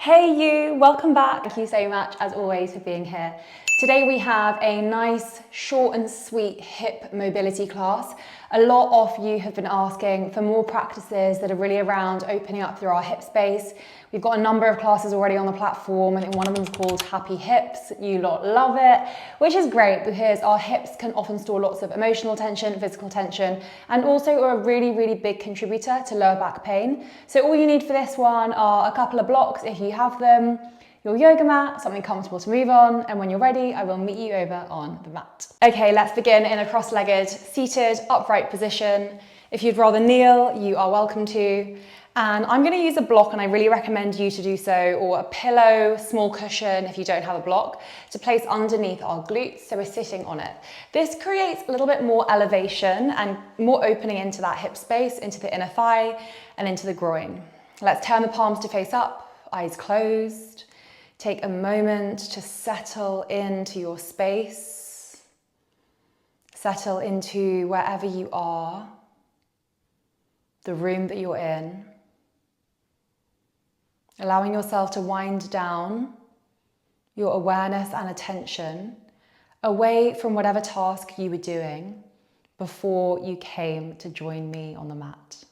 Hey you, welcome back. Thank you so much as always for being here. Today we have a nice, short and sweet hip mobility class. A lot of you have been asking for more practices that are really around opening up through our hip space. We've got a number of classes already on the platform. I think one of them is called Happy Hips. You lot love it, which is great because our hips can often store lots of emotional tension, physical tension, and also are a really, really big contributor to lower back pain. So all you need for this one are a couple of blocks if you have them, your yoga mat, something comfortable to move on, and when you're ready, I will meet you over on the mat. Okay, let's begin in a cross-legged, seated, upright position. If you'd rather kneel, you are welcome to. And I'm going to use a block, and I really recommend you to do so, or a pillow, small cushion if you don't have a block, to place underneath our glutes, so we're sitting on it. This creates a little bit more elevation and more opening into that hip space, into the inner thigh and into the groin. Let's turn the palms to face up, eyes closed. Take a moment to settle into your space. Settle into wherever you are, the room that you're in. Allowing yourself to wind down your awareness and attention away from whatever task you were doing before you came to join me on the mat.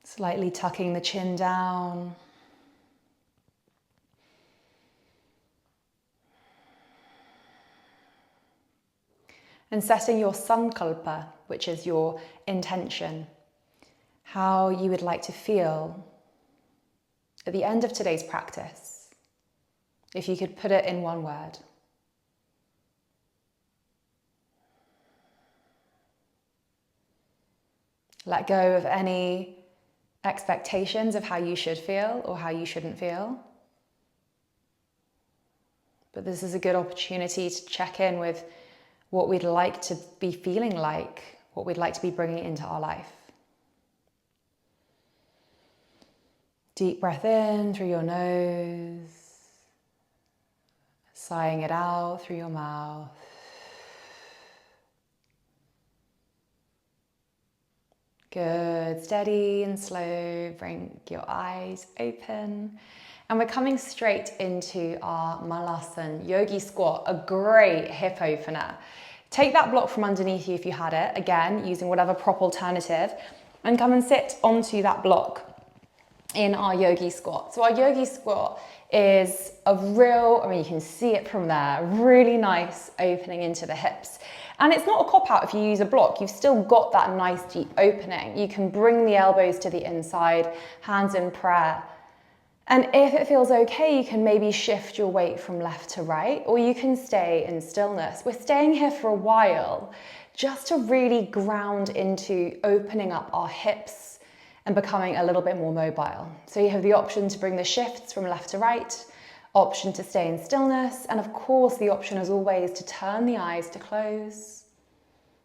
Slightly tucking the chin down. And setting your sankalpa, which is your intention, how you would like to feel at the end of today's practice, if you could put it in one word. Let go of any expectations of how you should feel or how you shouldn't feel. But this is a good opportunity to check in with what we'd like to be feeling like, what we'd like to be bringing into our life. Deep breath in through your nose, sighing it out through your mouth. Good, steady and slow, bring your eyes open. And we're coming straight into our Malasana yogi squat, a great hip opener. Take that block from underneath you if you had it, again, using whatever prop alternative, and come and sit onto that block in our yogi squat. So our yogi squat is a real, you can see it from there, really nice opening into the hips. And it's not a cop-out if you use a block, you've still got that nice deep opening. You can bring the elbows to the inside, hands in prayer. And if it feels okay, you can maybe shift your weight from left to right, or you can stay in stillness. We're staying here for a while just to really ground into opening up our hips and becoming a little bit more mobile. So you have the option to bring the shifts from left to right, option to stay in stillness, and of course the option as always to turn the eyes to close,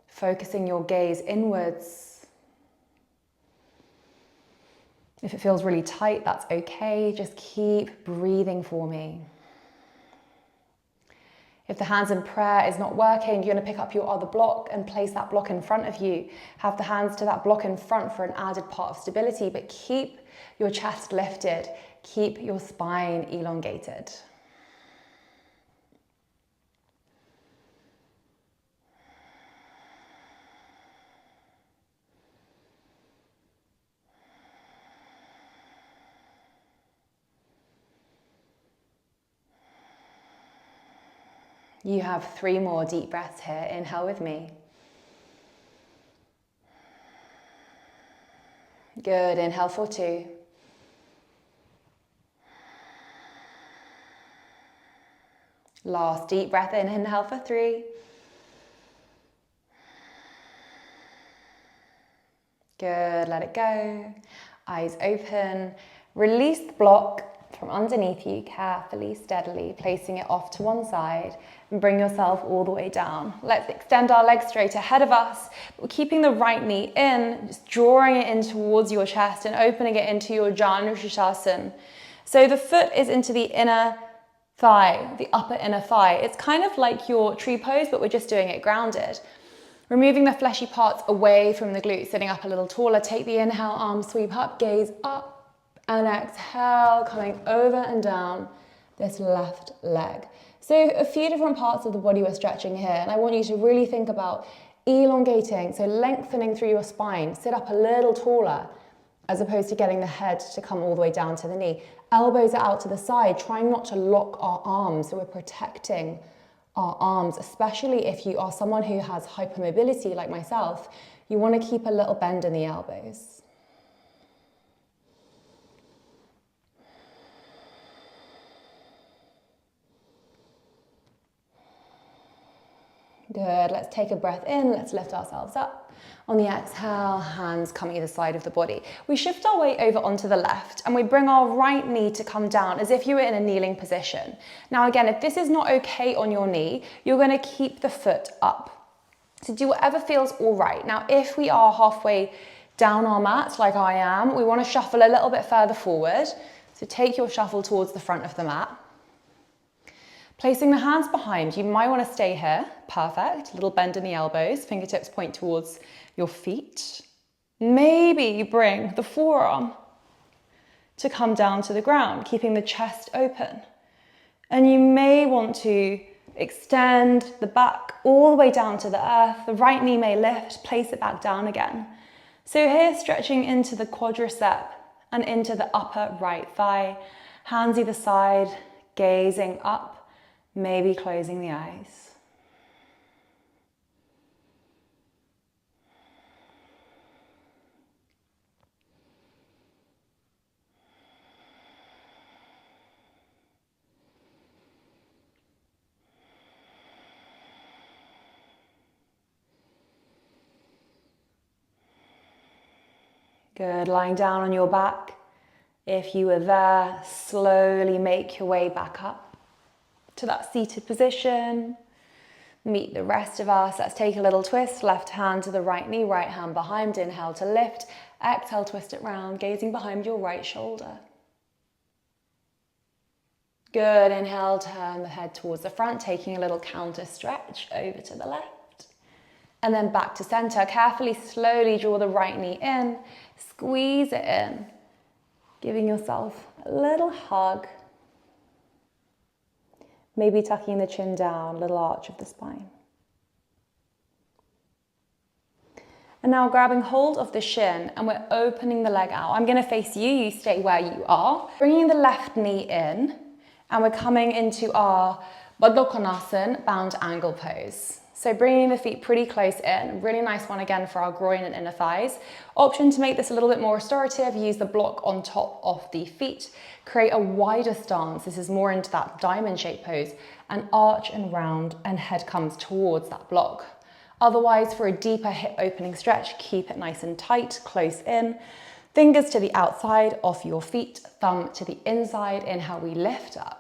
focusing your gaze inwards. If it feels really tight, that's okay. Just keep breathing for me. If the hands in prayer is not working, you're going to pick up your other block and place that block in front of you. Have the hands to that block in front for an added part of stability, but keep your chest lifted. Keep your spine elongated. You have 3 more deep breaths here. Inhale with me. Good, inhale for 2. Last deep breath in, inhale for 3. Good, let it go. Eyes open. Release the block from underneath you, carefully, steadily, placing it off to one side and bring yourself all the way down. Let's extend our legs straight ahead of us. We're keeping the right knee in, just drawing it in towards your chest and opening it into your Janushirasana. So the foot is into the inner thigh, the upper inner thigh. It's kind of like your tree pose, but we're just doing it grounded. Removing the fleshy parts away from the glutes, sitting up a little taller. Take the inhale, arms sweep up, gaze up, and exhale, coming over and down this left leg. So a few different parts of the body we're stretching here, and I want you to really think about elongating, so lengthening through your spine. Sit up a little taller, as opposed to getting the head to come all the way down to the knee. Elbows are out to the side, trying not to lock our arms, so we're protecting our arms, especially if you are someone who has hypermobility like myself. You want to keep a little bend in the elbows. Good, let's take a breath in, let's lift ourselves up. On the exhale, hands come either side of the body. We shift our weight over onto the left and we bring our right knee to come down as if you were in a kneeling position. Now again, if this is not okay on your knee, you're going to keep the foot up. So do whatever feels all right. Now if we are halfway down our mat, like I am, we want to shuffle a little bit further forward. So take your shuffle towards the front of the mat. Placing the hands behind, you might want to stay here. Perfect. Little bend in the elbows, fingertips point towards your feet. Maybe you bring the forearm to come down to the ground, keeping the chest open. And you may want to extend the back all the way down to the earth. The right knee may lift, place it back down again. So here, stretching into the quadricep and into the upper right thigh. Hands either side, gazing up. Maybe closing the eyes. Good, lying down on your back. If you were there, slowly make your way back up to that seated position. Meet the rest of us. Let's take a little twist. Left hand to the right knee, right hand behind. Inhale to lift. Exhale, twist it round, gazing behind your right shoulder. Good. Inhale, turn the head towards the front, taking a little counter stretch over to the left. And then back to center. Carefully, slowly draw the right knee in. Squeeze it in. Giving yourself a little hug. Maybe tucking the chin down, little arch of the spine. And now grabbing hold of the shin and we're opening the leg out. I'm going to face you, you stay where you are. Bringing the left knee in and we're coming into our Baddha Konasana, bound angle pose. So bringing the feet pretty close in, really nice one again for our groin and inner thighs. Option to make this a little bit more restorative, use the block on top of the feet. Create a wider stance, this is more into that diamond shape pose, and arch and round and head comes towards that block. Otherwise, for a deeper hip opening stretch, keep it nice and tight, close in. Fingers to the outside of your feet, thumb to the inside. Inhale, we lift up.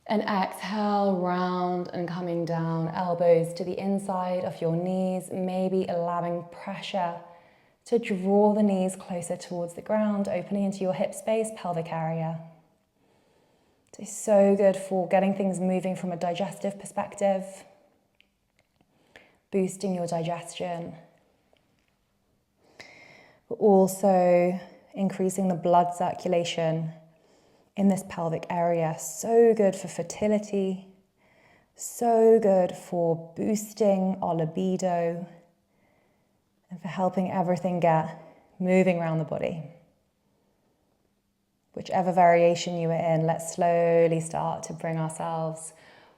And exhale, round and coming down, elbows to the inside of your knees, maybe allowing pressure to draw the knees closer towards the ground, opening into your hip space, pelvic area. So good for getting things moving from a digestive perspective, boosting your digestion, but also increasing the blood circulation in this pelvic area. So good for fertility, so good for boosting our libido and for helping everything get moving around the body. Whichever variation you are in, let's slowly start to bring ourselves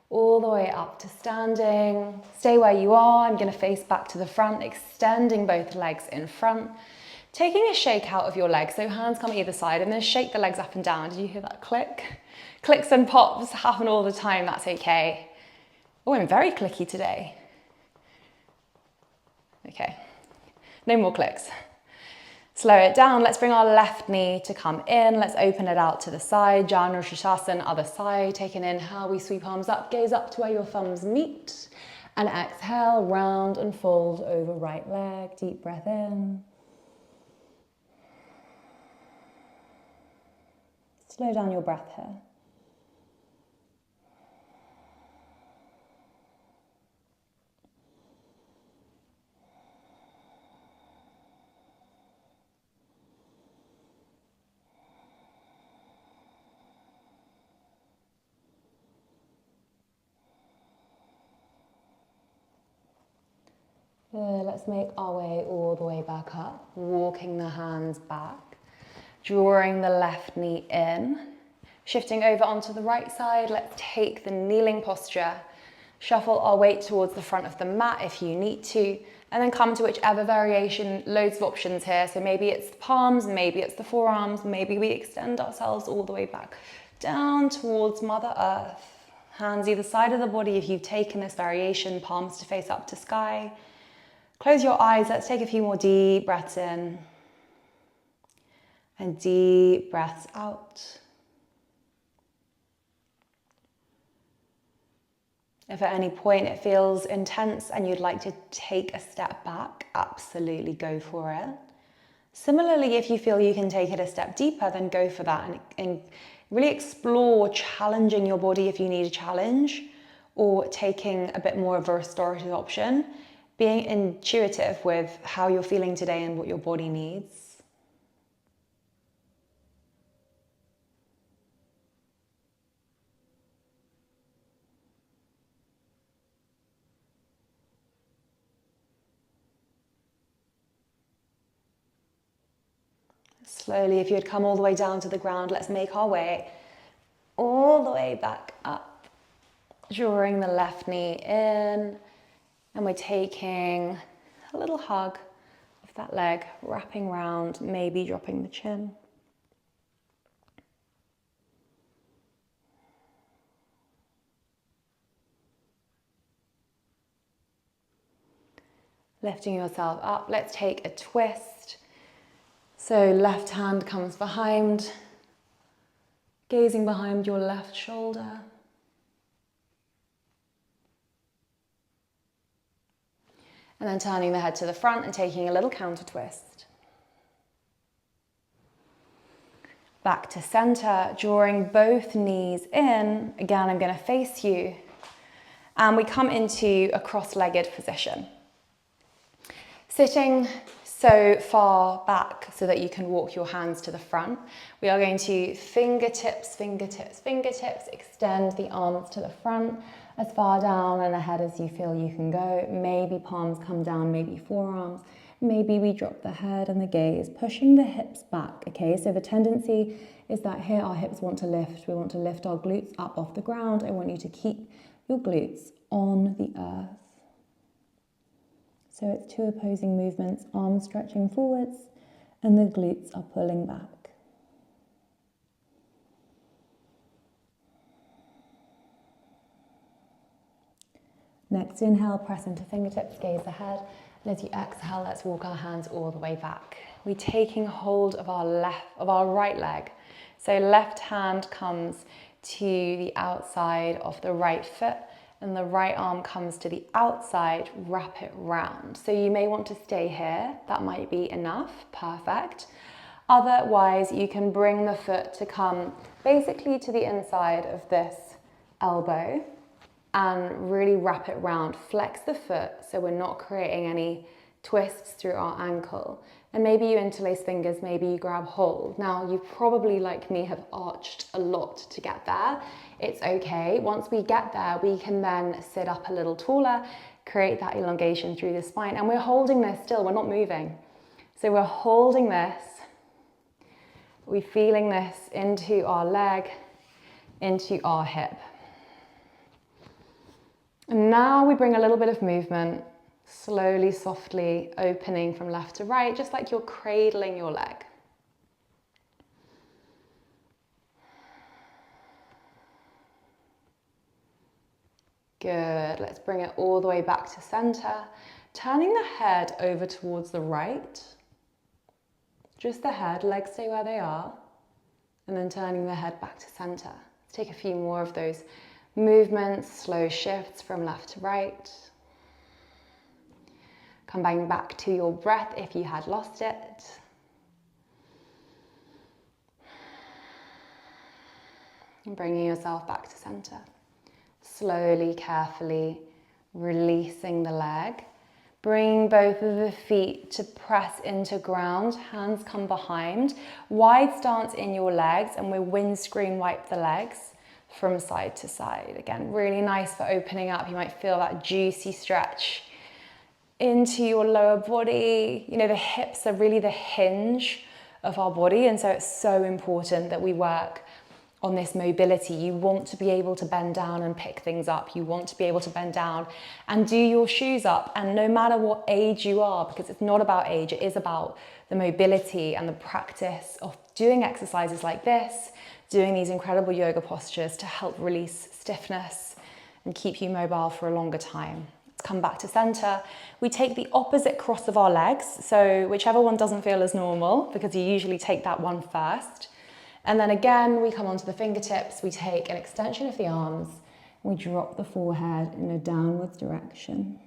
all the way up to standing. Stay where you are. I'm going to face back to the front, extending both legs in front. Taking a shake out of your legs, so hands come either side, and then shake the legs up and down. Did you hear that click? Clicks and pops happen all the time, that's okay. Oh, I'm very clicky today. Okay, no more clicks. Slow it down. Let's bring our left knee to come in. Let's open it out to the side. Janu Shasana, other side. Take an inhale, we sweep arms up, gaze up to where your thumbs meet. And exhale, round and fold over right leg. Deep breath in. Slow down your breath here. Good. Let's make our way all the way back up, walking the hands back, drawing the left knee in, shifting over onto the right side. Let's take the kneeling posture, shuffle our weight towards the front of the mat if you need to, and then come to whichever variation. Loads of options here. So maybe it's the palms, maybe it's the forearms, maybe we extend ourselves all the way back down towards Mother Earth. Hands either side of the body if you've taken this variation, palms to face up to sky. Close your eyes. Let's take a few more deep breaths in and deep breaths out. If at any point it feels intense and you'd like to take a step back, absolutely go for it. Similarly, if you feel you can take it a step deeper, then go for that and really explore challenging your body if you need a challenge, or taking a bit more of a restorative option, being intuitive with how you're feeling today and what your body needs. Slowly, if you'd come all the way down to the ground, let's make our way all the way back up, drawing the left knee in, and we're taking a little hug of that leg, wrapping round, maybe dropping the chin. Lifting yourself up, let's take a twist. So left hand comes behind, gazing behind your left shoulder. And then turning the head to the front and taking a little counter twist. Back to center, drawing both knees in. Again, I'm going to face you. And we come into a cross-legged position. Sitting so far back so that you can walk your hands to the front. We are going to fingertips, fingertips, fingertips, extend the arms to the front, as far down and ahead as you feel you can go. Maybe palms come down, maybe forearms. Maybe we drop the head and the gaze, pushing the hips back, okay? So the tendency is that here our hips want to lift. We want to lift our glutes up off the ground. I want you to keep your glutes on the earth. So it's two opposing movements, arms stretching forwards and the glutes are pulling back. Next inhale, press into fingertips, gaze ahead. And as you exhale, let's walk our hands all the way back. We're taking hold of our right leg. So left hand comes to the outside of the right foot, and the right arm comes to the outside, wrap it round. So you may want to stay here, that might be enough, perfect. Otherwise, you can bring the foot to come basically to the inside of this elbow and really wrap it round. Flex the foot so we're not creating any twists through our ankle. And maybe you interlace fingers, maybe you grab hold. Now, you probably, like me, have arched a lot to get there. It's okay. Once we get there, we can then sit up a little taller, create that elongation through the spine. And we're holding this still, we're not moving. So we're holding this. We're feeling this into our leg, into our hip. And now we bring a little bit of movement, slowly, softly opening from left to right, just like you're cradling your leg. Good, let's bring it all the way back to center, turning the head over towards the right. Just the head, legs stay where they are, and then turning the head back to center. Let's take a few more of those movements, slow shifts from left to right. Coming back to your breath if you had lost it. And bringing yourself back to center. Slowly, carefully releasing the leg. Bring both of the feet to press into ground. Hands come behind. Wide stance in your legs, and we windscreen wipe the legs from side to side. Again, really nice for opening up. You might feel that juicy stretch into your lower body. You know, the hips are really the hinge of our body, and so it's so important that we work on this mobility. You want to be able to bend down and pick things up. You want to be able to bend down and do your shoes up. And no matter what age you are, because it's not about age, it is about the mobility and the practice of doing exercises like this, doing these incredible yoga postures to help release stiffness and keep you mobile for a longer time. Let's come back to center. We take the opposite cross of our legs. So whichever one doesn't feel as normal, because you usually take that one first. And then again, we come onto the fingertips, we take an extension of the arms, and we drop the forehead in a downwards direction.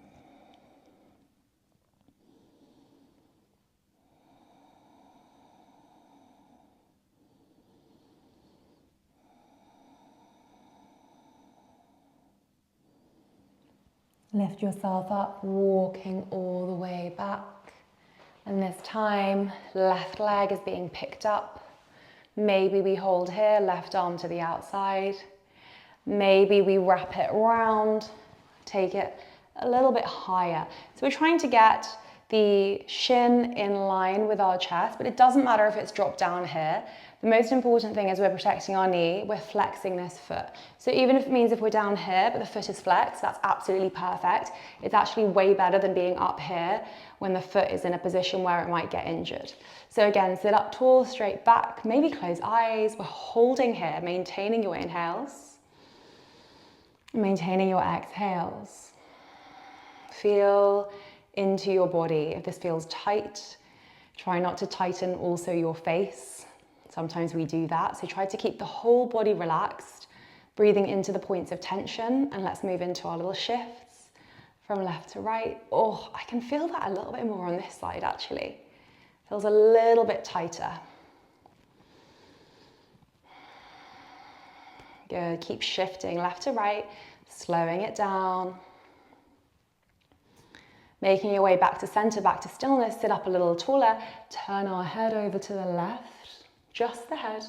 Lift yourself up, walking all the way back. And this time, left leg is being picked up. Maybe we hold here, left arm to the outside. Maybe we wrap it around, take it a little bit higher. So we're trying to get the shin in line with our chest, but it doesn't matter if it's dropped down here. The most important thing is we're protecting our knee, we're flexing this foot. So even if it means if we're down here, but the foot is flexed, that's absolutely perfect. It's actually way better than being up here when the foot is in a position where it might get injured. So again, sit up tall, straight back, maybe close eyes. We're holding here, maintaining your inhales, maintaining your exhales. Feel into your body. If this feels tight, try not to tighten also your face. Sometimes we do that. So try to keep the whole body relaxed, breathing into the points of tension. And let's move into our little shifts from left to right. Oh, I can feel that a little bit more on this side actually. Feels a little bit tighter. Good, keep shifting left to right, slowing it down. Making your way back to center, back to stillness, sit up a little taller, turn our head over to the left, just the head.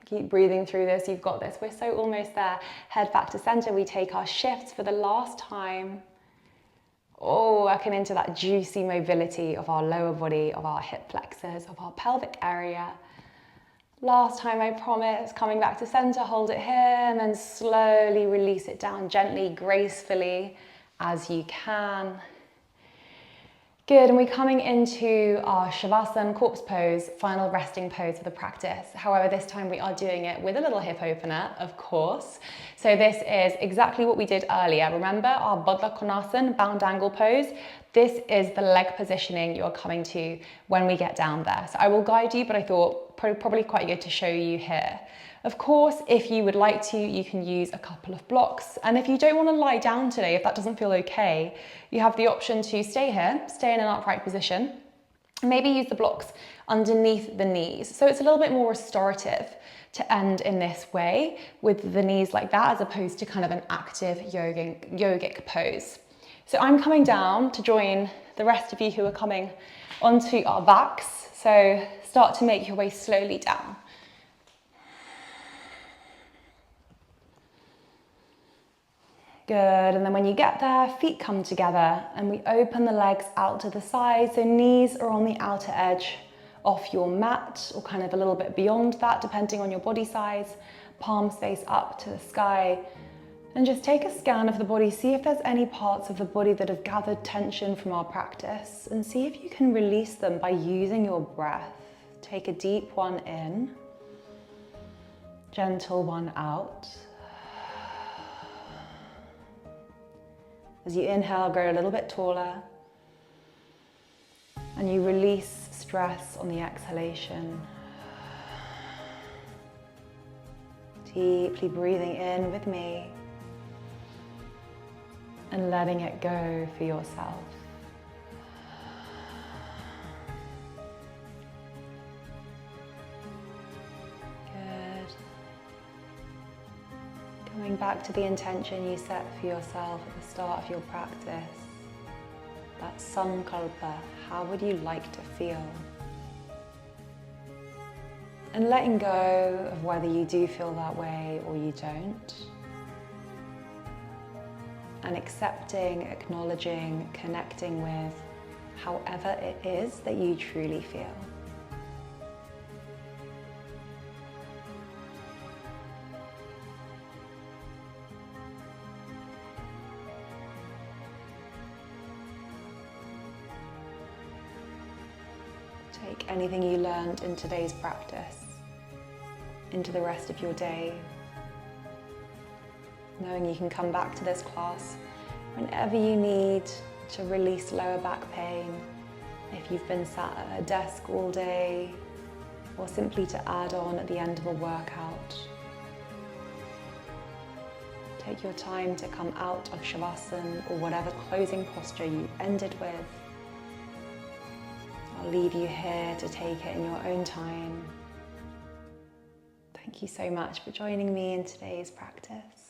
Keep breathing through this, you've got this. We're so almost there. Head back to center, we take our shifts for the last time. Oh, working into that juicy mobility of our lower body, of our hip flexors, of our pelvic area. Last time, I promise, coming back to center, hold it here, and then slowly release it down gently, gracefully as you can. Good, and we're coming into our Shavasana corpse pose, final resting pose of the practice. However, this time we are doing it with a little hip opener, of course. So this is exactly what we did earlier. Remember our Baddha Konasana, bound angle pose? This is the leg positioning you're coming to when we get down there. So I will guide you, but I thought probably quite good to show you here. Of course, if you would like to, you can use a couple of blocks. And if you don't want to lie down today, if that doesn't feel okay, you have the option to stay here, stay in an upright position, and maybe use the blocks underneath the knees. So it's a little bit more restorative to end in this way with the knees like that, as opposed to kind of an active yogic pose. So I'm coming down to join the rest of you who are coming onto our backs. So start to make your way slowly down. Good, and then when you get there, feet come together and we open the legs out to the side. So knees are on the outer edge of your mat, or kind of a little bit beyond that, depending on your body size. Palms face up to the sky. And just take a scan of the body, see if there's any parts of the body that have gathered tension from our practice, and see if you can release them by using your breath. Take a deep one in, gentle one out. As you inhale, grow a little bit taller, and you release stress on the exhalation. Deeply breathing in with me and letting it go for yourself. Good. Coming back to the intention you set for yourself at the start of your practice. That sankalpa, how would you like to feel? And letting go of whether you do feel that way or you don't. and accepting, acknowledging, connecting with however it is that you truly feel. Take anything you learned in today's practice into the rest of your day, knowing you can come back to this class whenever you need to release lower back pain, if you've been sat at a desk all day, or simply to add on at the end of a workout. Take your time to come out of Shavasana or whatever closing posture you ended with. I'll leave you here to take it in your own time. Thank you so much for joining me in today's practice.